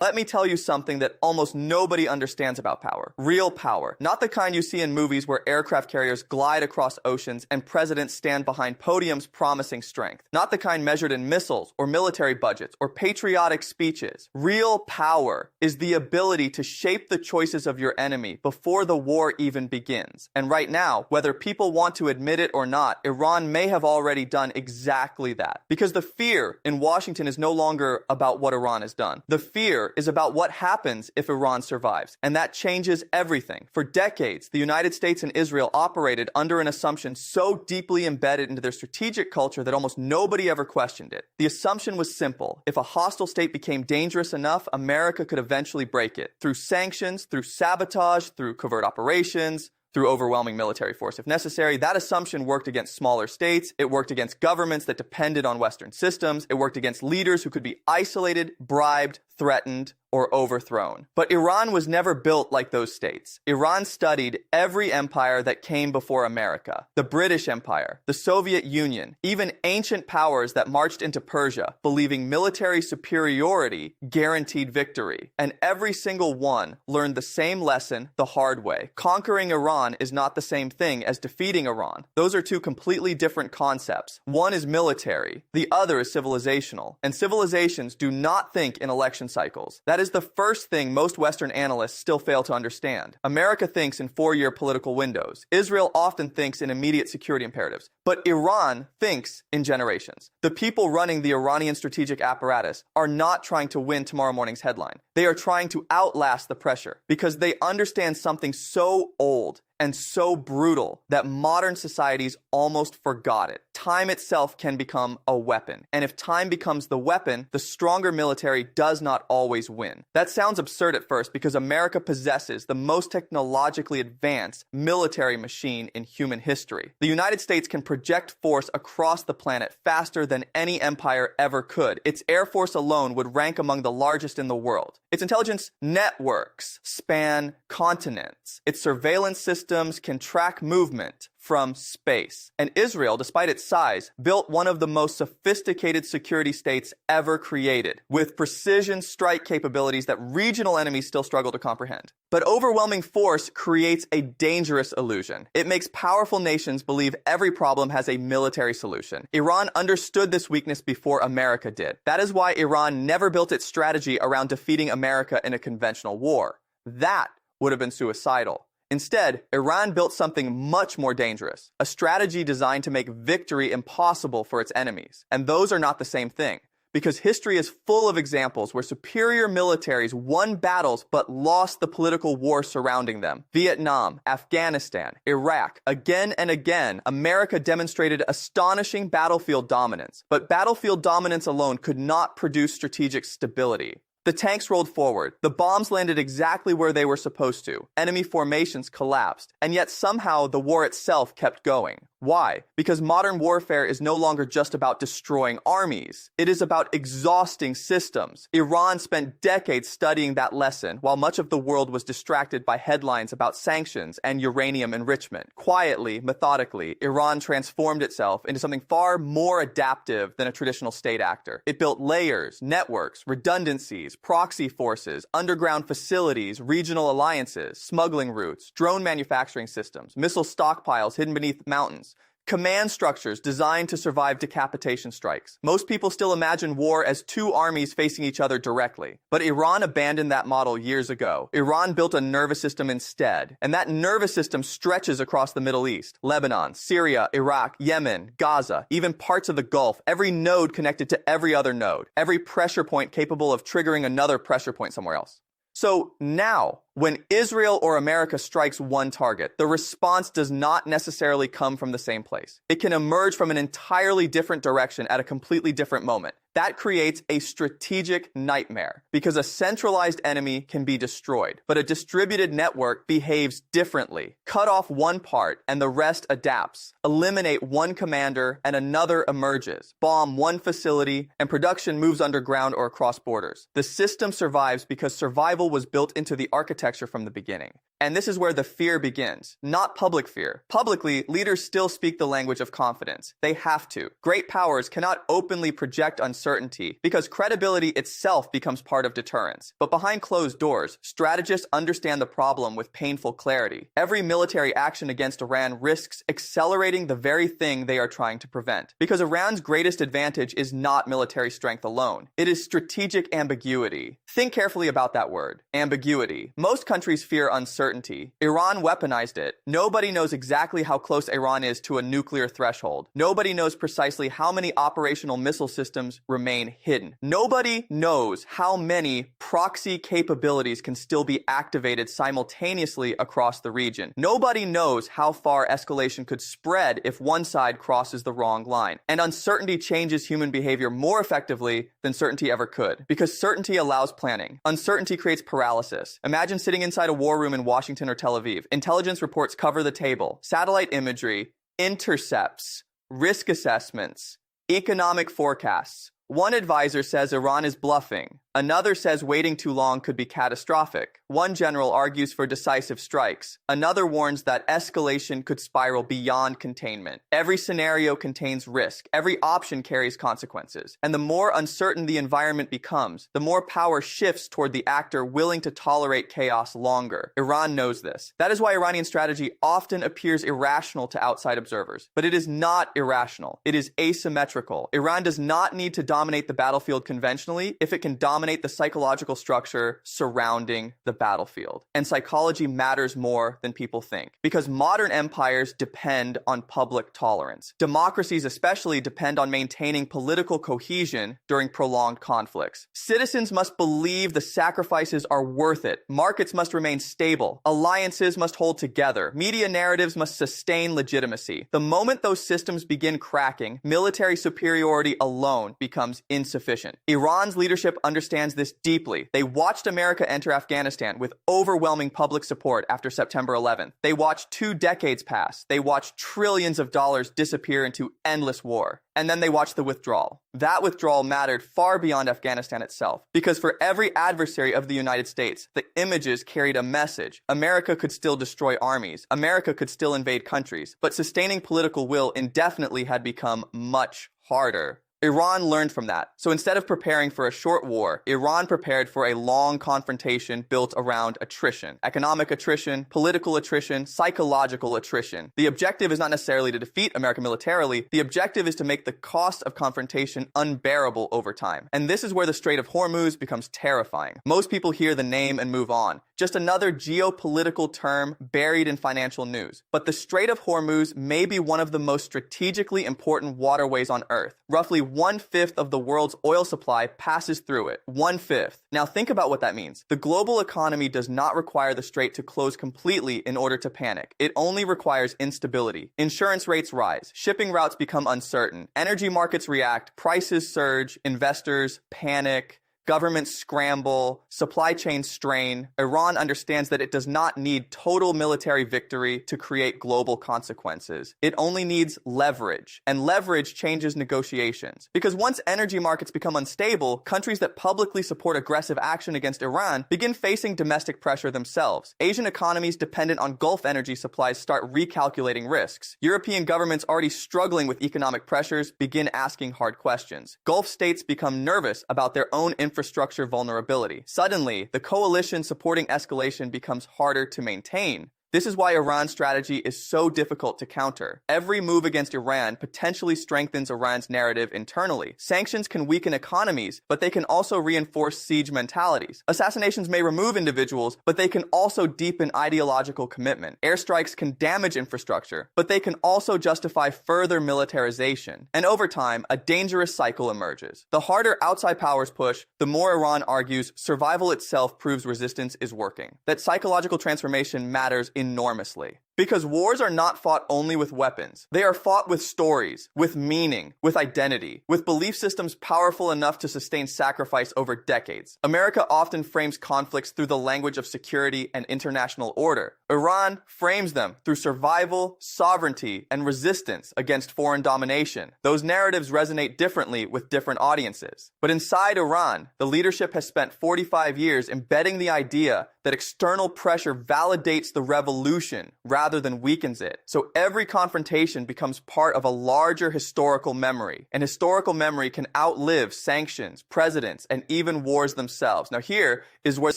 Let me tell you something that almost nobody understands about power. Real power. Not the kind you see in movies where aircraft carriers glide across oceans and presidents stand behind podiums promising strength. Not the kind measured in missiles or military budgets or patriotic speeches. Real power is the ability to shape the choices of your enemy before the war even begins. And right now, whether people want to admit it or not, Iran may have already done exactly that. Because the fear in Washington is no longer about what Iran has done. The fear is about what happens if Iran survives. And that changes everything. For decades, the United States and Israel operated under an assumption so deeply embedded into their strategic culture that almost nobody ever questioned it. The assumption was simple. If a hostile state became dangerous enough, America could eventually break it. Through sanctions, through sabotage, through covert operations, through overwhelming military force if necessary. That assumption worked against smaller states. It worked against governments that depended on Western systems. It worked against leaders who could be isolated, bribed, threatened, or overthrown. But Iran was never built like those states. Iran studied every empire that came before America. The British Empire, the Soviet Union, even ancient powers that marched into Persia, believing military superiority guaranteed victory. And every single one learned the same lesson the hard way. Conquering Iran is not the same thing as defeating Iran. Those are two completely different concepts. One is military, the other is civilizational. And civilizations do not think in election cycles. That is the first thing most Western analysts still fail to understand. America thinks in 4-year political windows. Israel often thinks in immediate security imperatives. But Iran thinks in generations. The people running the Iranian strategic apparatus are not trying to win tomorrow morning's headline. They are trying to outlast the pressure because they understand something so old and so brutal that modern societies almost forgot it. Time itself can become a weapon. And if time becomes the weapon, the stronger military does not always win. That sounds absurd at first because America possesses the most technologically advanced military machine in human history. The United States can project force across the planet faster than any empire ever could. Its air force alone would rank among the largest in the world. Its intelligence networks span continents. Its surveillance systems can track movement from space. And Israel, despite its size, built one of the most sophisticated security states ever created, with precision strike capabilities that regional enemies still struggle to comprehend. But overwhelming force creates a dangerous illusion. It makes powerful nations believe every problem has a military solution. Iran understood this weakness before America did. That is why Iran never built its strategy around defeating America in a conventional war. That would have been suicidal. Instead, Iran built something much more dangerous, a strategy designed to make victory impossible for its enemies. And those are not the same thing, because history is full of examples where superior militaries won battles but lost the political war surrounding them. Vietnam, Afghanistan, Iraq. Again and again, America demonstrated astonishing battlefield dominance. But battlefield dominance alone could not produce strategic stability. The tanks rolled forward. The bombs landed exactly where they were supposed to. Enemy formations collapsed. And yet somehow the war itself kept going. Why? Because modern warfare is no longer just about destroying armies. It is about exhausting systems. Iran spent decades studying that lesson, while much of the world was distracted by headlines about sanctions and uranium enrichment. Quietly, methodically, Iran transformed itself into something far more adaptive than a traditional state actor. It built layers, networks, redundancies, proxy forces, underground facilities, regional alliances, smuggling routes, drone manufacturing systems, missile stockpiles hidden beneath mountains, command structures designed to survive decapitation strikes. Most people still imagine war as two armies facing each other directly. But Iran abandoned that model years ago. Iran built a nervous system instead. And that nervous system stretches across the Middle East, Lebanon, Syria, Iraq, Yemen, Gaza, even parts of the Gulf, every node connected to every other node, every pressure point capable of triggering another pressure point somewhere else. So now, when Israel or America strikes one target, the response does not necessarily come from the same place. It can emerge from an entirely different direction at a completely different moment. That creates a strategic nightmare because a centralized enemy can be destroyed, but a distributed network behaves differently. Cut off one part and the rest adapts. Eliminate one commander and another emerges. Bomb one facility and production moves underground or across borders. The system survives because survival was built into the architecture from the beginning. And this is where the fear begins, not public fear. Publicly, leaders still speak the language of confidence. They have to. Great powers cannot openly project uncertainty because credibility itself becomes part of deterrence. But behind closed doors, strategists understand the problem with painful clarity. Every military action against Iran risks accelerating the very thing they are trying to prevent. Because Iran's greatest advantage is not military strength alone. It is strategic ambiguity. Think carefully about that word, ambiguity. Most countries fear uncertainty. Iran weaponized it. Nobody knows exactly how close Iran is to a nuclear threshold. Nobody knows precisely how many operational missile systems remain hidden. Nobody knows how many proxy capabilities can still be activated simultaneously across the region. Nobody knows how far escalation could spread if one side crosses the wrong line. And uncertainty changes human behavior more effectively than certainty ever could, because certainty allows planning. Uncertainty creates paralysis. Imagine sitting inside a war room in Washington or Tel Aviv. Intelligence reports cover the table. Satellite imagery, intercepts, risk assessments, economic forecasts. One advisor says Iran is bluffing. Another says waiting too long could be catastrophic. One general argues for decisive strikes. Another warns that escalation could spiral beyond containment. Every scenario contains risk. Every option carries consequences. And the more uncertain the environment becomes, the more power shifts toward the actor willing to tolerate chaos longer. Iran knows this. That is why Iranian strategy often appears irrational to outside observers. But it is not irrational. It is asymmetrical. Iran does not need to dominate the battlefield conventionally if it can dominate the psychological structure surrounding the battlefield. And psychology matters more than people think, because modern empires depend on public tolerance. Democracies especially depend on maintaining political cohesion during prolonged conflicts. Citizens must believe the sacrifices are worth it. Markets must remain stable. Alliances must hold together. Media narratives must sustain legitimacy. The moment those systems begin cracking, military superiority alone becomes insufficient. Iran's leadership understands this deeply. They watched America enter Afghanistan with overwhelming public support after September 11th. They watched 2 decades pass. They watched trillions of dollars disappear into endless war. And then they watched the withdrawal. That withdrawal mattered far beyond Afghanistan itself, because for every adversary of the United States, the images carried a message. America could still destroy armies. America could still invade countries. But sustaining political will indefinitely had become much harder. Iran learned from that. So instead of preparing for a short war, Iran prepared for a long confrontation built around attrition. Economic attrition, political attrition, psychological attrition. The objective is not necessarily to defeat America militarily. The objective is to make the cost of confrontation unbearable over time. And this is where the Strait of Hormuz becomes terrifying. Most people hear the name and move on. Just another geopolitical term buried in financial news. But the Strait of Hormuz may be one of the most strategically important waterways on Earth. Roughly 1/5 of the world's oil supply passes through it. 1/5. Now think about what that means. The global economy does not require the strait to close completely in order to panic. It only requires instability. Insurance rates rise. Shipping routes become uncertain. Energy markets react. Prices surge. Investors panic. Governments scramble, supply chains strain. Iran understands that it does not need total military victory to create global consequences. It only needs leverage, and leverage changes negotiations. Because once energy markets become unstable, countries that publicly support aggressive action against Iran begin facing domestic pressure themselves. Asian economies dependent on Gulf energy supplies start recalculating risks. European governments already struggling with economic pressures begin asking hard questions. Gulf states become nervous about their own infrastructure vulnerability. Suddenly, the coalition supporting escalation becomes harder to maintain. This is why Iran's strategy is so difficult to counter. Every move against Iran potentially strengthens Iran's narrative internally. Sanctions can weaken economies, but they can also reinforce siege mentalities. Assassinations may remove individuals, but they can also deepen ideological commitment. Airstrikes can damage infrastructure, but they can also justify further militarization. And over time, a dangerous cycle emerges. The harder outside powers push, the more Iran argues survival itself proves resistance is working. That psychological transformation matters enormously. Because wars are not fought only with weapons. They are fought with stories, with meaning, with identity, with belief systems powerful enough to sustain sacrifice over decades. America often frames conflicts through the language of security and international order. Iran frames them through survival, sovereignty, and resistance against foreign domination. Those narratives resonate differently with different audiences. But inside Iran, the leadership has spent 45 years embedding the idea that external pressure validates the revolution rather than weakens it. So every confrontation becomes part of a larger historical memory. And historical memory can outlive sanctions, presidents, and even wars themselves. Now here is where the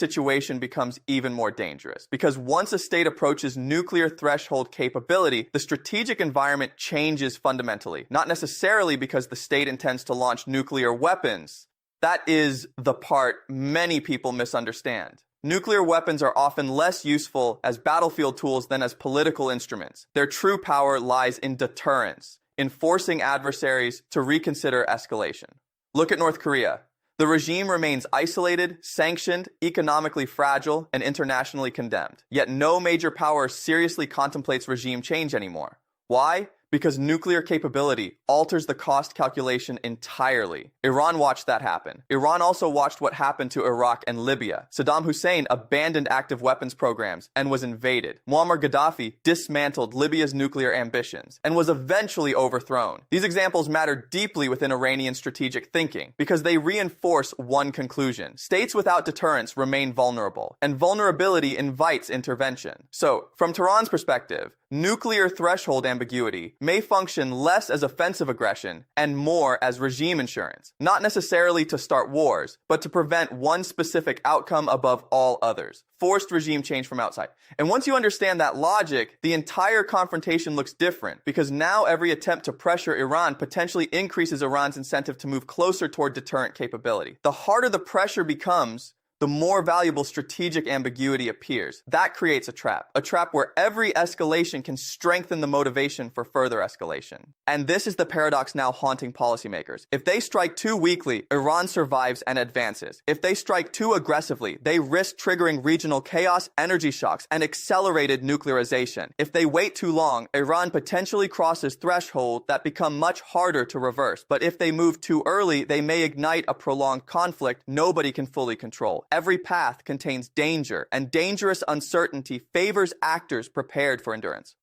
situation becomes even more dangerous. Because once a state approaches nuclear threshold capability, the strategic environment changes fundamentally. Not necessarily because the state intends to launch nuclear weapons. That is the part many people misunderstand. Nuclear weapons are often less useful as battlefield tools than as political instruments. Their true power lies in deterrence, in forcing adversaries to reconsider escalation. Look at North Korea. The regime remains isolated, sanctioned, economically fragile, and internationally condemned. Yet no major power seriously contemplates regime change anymore. Why? Because nuclear capability alters the cost calculation entirely. Iran watched that happen. Iran also watched what happened to Iraq and Libya. Saddam Hussein abandoned active weapons programs and was invaded. Muammar Gaddafi dismantled Libya's nuclear ambitions and was eventually overthrown. These examples matter deeply within Iranian strategic thinking because they reinforce one conclusion. States without deterrence remain vulnerable, and vulnerability invites intervention. So, from Tehran's perspective, nuclear threshold ambiguity may function less as offensive aggression and more as regime insurance, not necessarily to start wars, but to prevent one specific outcome above all others: forced regime change from outside. And once you understand that logic, the entire confrontation looks different, because now every attempt to pressure Iran potentially increases Iran's incentive to move closer toward deterrent capability. The harder the pressure becomes, the more valuable strategic ambiguity appears. That creates a trap where every escalation can strengthen the motivation for further escalation. And this is the paradox now haunting policymakers. If they strike too weakly, Iran survives and advances. If they strike too aggressively, they risk triggering regional chaos, energy shocks, and accelerated nuclearization. If they wait too long, Iran potentially crosses thresholds that become much harder to reverse. But if they move too early, they may ignite a prolonged conflict nobody can fully control. Every path contains danger, and dangerous uncertainty favors actors prepared for endurance.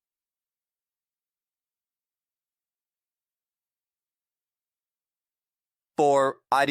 For But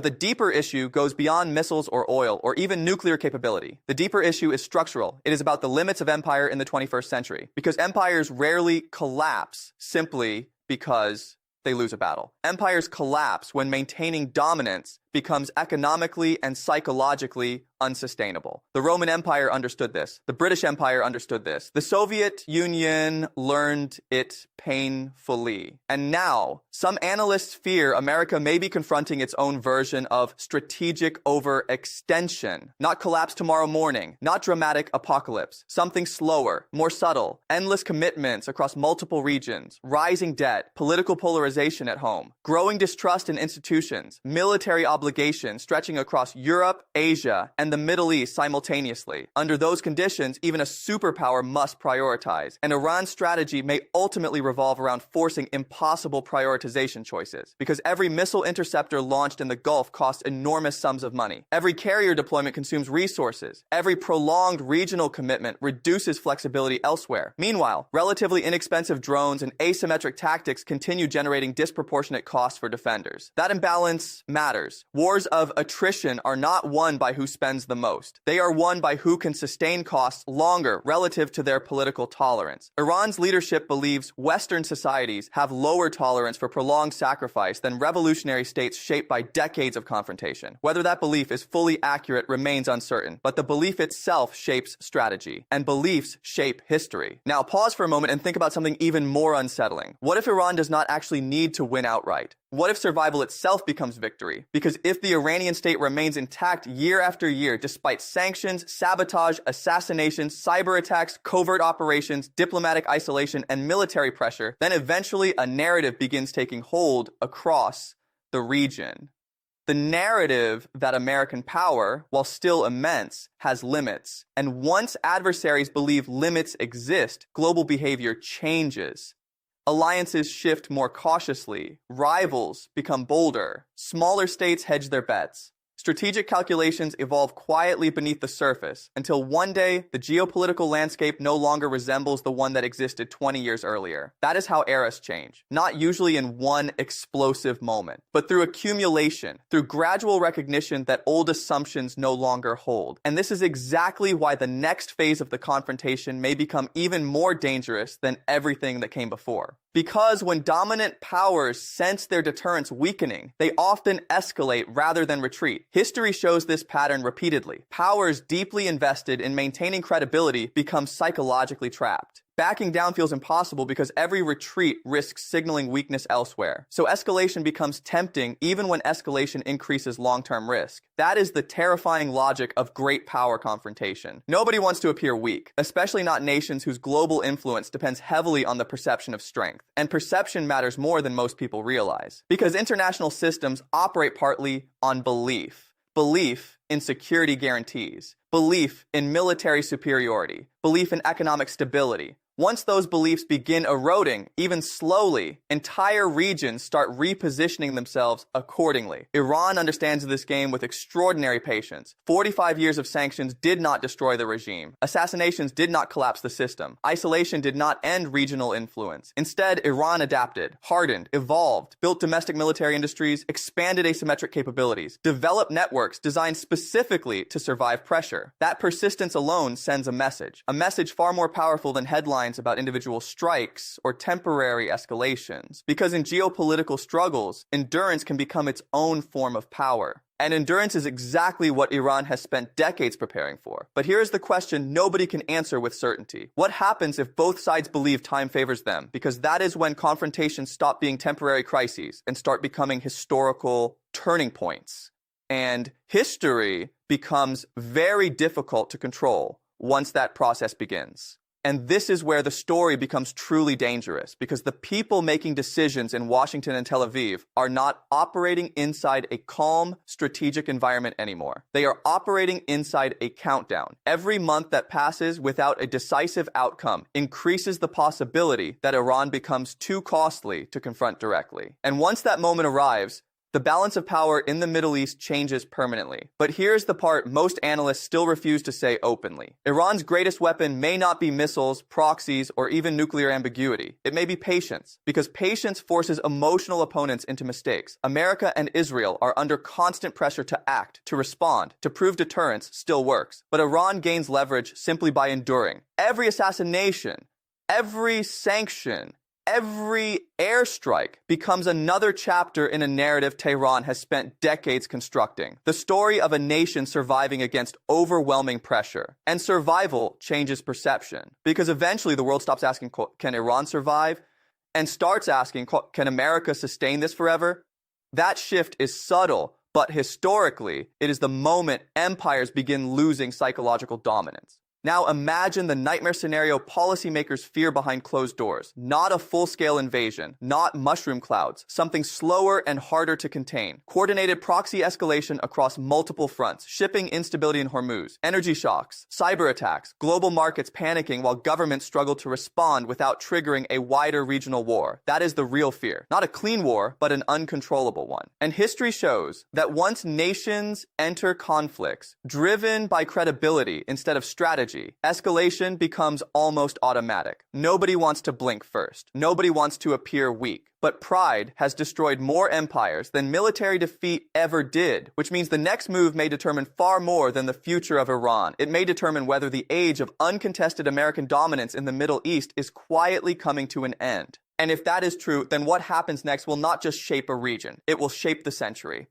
the deeper issue goes beyond missiles or oil or even nuclear capability. The deeper issue is structural. It is about the limits of empire in the 21st century, because empires rarely collapse simply because they lose a battle. Empires collapse when maintaining dominance becomes economically and psychologically unsustainable. The Roman Empire understood this. The British Empire understood this. The Soviet Union learned it painfully. And now, some analysts fear America may be confronting its own version of strategic overextension. Not collapse tomorrow morning, not dramatic apocalypse. Something slower, more subtle, endless commitments across multiple regions, rising debt, political polarization at home, growing distrust in institutions, military obligations stretching across Europe, Asia, and the Middle East simultaneously. Under those conditions, even a superpower must prioritize, and Iran's strategy may ultimately revolve around forcing impossible prioritization choices, because every missile interceptor launched in the Gulf costs enormous sums of money. Every carrier deployment consumes resources. Every prolonged regional commitment reduces flexibility elsewhere. Meanwhile, relatively inexpensive drones and asymmetric tactics continue generating disproportionate costs for defenders. That imbalance matters. Wars of attrition are not won by who spends the most. They are won by who can sustain costs longer relative to their political tolerance. Iran's leadership believes Western societies have lower tolerance for prolonged sacrifice than revolutionary states shaped by decades of confrontation. Whether that belief is fully accurate remains uncertain, but the belief itself shapes strategy, and beliefs shape history. Now pause for a moment and think about something even more unsettling. What if Iran does not actually need to win outright? What if survival itself becomes victory? Because if the Iranian state remains intact year after year, despite sanctions, sabotage, assassinations, cyber attacks, covert operations, diplomatic isolation, and military pressure, then eventually a narrative begins taking hold across the region. The narrative that American power, while still immense, has limits. And once adversaries believe limits exist, global behavior changes. Alliances shift more cautiously, rivals become bolder, smaller states hedge their bets. Strategic calculations evolve quietly beneath the surface until one day the geopolitical landscape no longer resembles the one that existed 20 years earlier. That is how eras change, not usually in one explosive moment, but through accumulation, through gradual recognition that old assumptions no longer hold. And this is exactly why the next phase of the confrontation may become even more dangerous than everything that came before. Because when dominant powers sense their deterrence weakening, they often escalate rather than retreat. History shows this pattern repeatedly. Powers deeply invested in maintaining credibility become psychologically trapped. Backing down feels impossible because every retreat risks signaling weakness elsewhere. So escalation becomes tempting even when escalation increases long-term risk. That is the terrifying logic of great power confrontation. Nobody wants to appear weak, especially not nations whose global influence depends heavily on the perception of strength. And perception matters more than most people realize. Because international systems operate partly on belief. Belief in security guarantees. Belief in military superiority. Belief in economic stability. Once those beliefs begin eroding, even slowly, entire regions start repositioning themselves accordingly. Iran understands this game with extraordinary patience. 45 years of sanctions did not destroy the regime. Assassinations did not collapse the system. Isolation did not end regional influence. Instead, Iran adapted, hardened, evolved, built domestic military industries, expanded asymmetric capabilities, developed networks designed specifically to survive pressure. That persistence alone sends a message far more powerful than headlines about individual strikes or temporary escalations. Because in geopolitical struggles, endurance can become its own form of power. And endurance is exactly what Iran has spent decades preparing for. But here is the question nobody can answer with certainty. What happens if both sides believe time favors them? Because that is when confrontations stop being temporary crises and start becoming historical turning points. And history becomes very difficult to control once that process begins. And this is where the story becomes truly dangerous, because the people making decisions in Washington and Tel Aviv are not operating inside a calm, strategic environment anymore. They are operating inside a countdown. Every month that passes without a decisive outcome increases the possibility that Iran becomes too costly to confront directly. And once that moment arrives, the balance of power in the Middle East changes permanently. But here's the part most analysts still refuse to say openly. Iran's greatest weapon may not be missiles, proxies, or even nuclear ambiguity. It may be patience, because patience forces emotional opponents into mistakes. America and Israel are under constant pressure to act, to respond, to prove deterrence still works. But Iran gains leverage simply by enduring. Every assassination, every sanction, every airstrike becomes another chapter in a narrative Tehran has spent decades constructing. The story of a nation surviving against overwhelming pressure. And survival changes perception. Because eventually the world stops asking, can Iran survive? And starts asking, can America sustain this forever? That shift is subtle, but historically, it is the moment empires begin losing psychological dominance. Now imagine the nightmare scenario policymakers fear behind closed doors. Not a full-scale invasion, not mushroom clouds, something slower and harder to contain. Coordinated proxy escalation across multiple fronts, shipping instability in Hormuz, energy shocks, cyber attacks, global markets panicking while governments struggle to respond without triggering a wider regional war. That is the real fear. Not a clean war, but an uncontrollable one. And history shows that once nations enter conflicts driven by credibility instead of strategy, escalation becomes almost automatic. Nobody wants to blink first. Nobody wants to appear weak. But pride has destroyed more empires than military defeat ever did, which means the next move may determine far more than the future of Iran. It may determine whether the age of uncontested American dominance in the Middle East is quietly coming to an end. And if that is true, then what happens next will not just shape a region, it will shape the century.